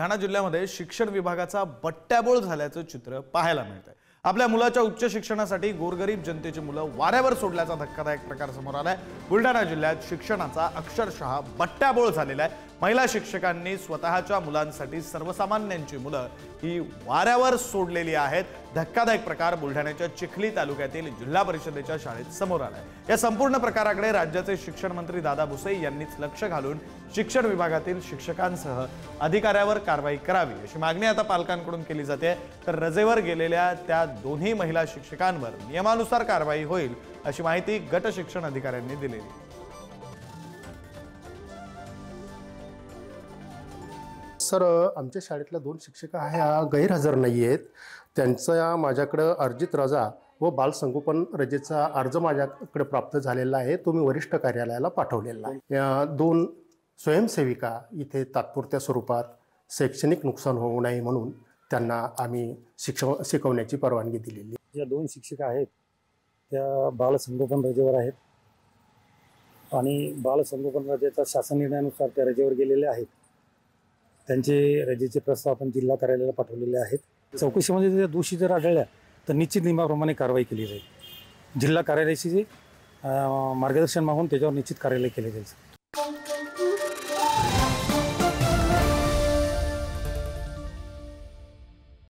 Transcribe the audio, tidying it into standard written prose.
बुलढाणा जिल्ह्यामध्ये शिक्षण विभागाचा बट्ट्याबोळ झाल्याचं चित्र पाहायला मिळतंय। आपल्या मुलाच्या उच्च शिक्षणासाठी गोरगरीब जनतेची मुलं वाऱ्यावर सोडल्याचा धक्कादायक प्रकार समोर आलाय। बुलढाणा जिल्ह्यात शिक्षणाचा अक्षरशः बट्ट्याबोळ झालेला आहे। महिला शिक्षकांनी स्वतःच्या मुलांसाठी सर्वसामान्यांची मुलं ही वाऱ्यावर सोडलेली आहेत। धक्कादायक प्रकार बुलढाण्याच्या चिखली तालुक्यातील जिल्हा परिषदेच्या शाळेत समोर आलाय। या संपूर्ण प्रकाराकडे राज्याचे शिक्षण मंत्री दादा भुसे यांनीच लक्ष घालून शिक्षण विभागातील शिक्षकांसह अधिकाऱ्यावर कारवाई करावी अशी मागणी आता पालकांकडून केली जाते। तर रजेवर गेलेल्या त्या दोन्ही महिला शिक्षकांवर नियमानुसार कारवाई होईल अशी माहिती गट शिक्षण अधिकाऱ्यांनी दिली। सर, आमच्या शाळेतल्या 2 शिक्षिका ह्या गैरहजर नाही आहेत। त्यांचा माझ्याकडे अर्जित रजा व बालसंगोपन रजेचा अर्ज माझ्याकडे प्राप्त झालेला आहे। तो मी वरिष्ठ कार्यालयाला पाठवलेला आहे। या 2 स्वयंसेविका इथे तात्पुरत्या स्वरूपात शैक्षणिक नुकसान होऊ नये म्हणून त्यांना आम्ही शिकवण्याची परवानगी दिलेली आहे। ज्या 2 शिक्षिका आहेत त्या बालसंगोपन रजेवर आहेत आणि बालसंगोपन रजेचा शासन निर्णयानुसार त्या रजेवर गेलेले आहेत। त्यांचे रजेचे प्रस्ताव आपण जिल्हा कार्यालयाला पाठवलेले आहेत। चौकशीमध्ये त्या दोषी जर आढळल्या तर निश्चित नियमाप्रमाणे कारवाई केली जाईल। जिल्हा कार्यालयाशी मार्गदर्शन मागून त्याच्यावर निश्चित कार्यालय केले जाईल।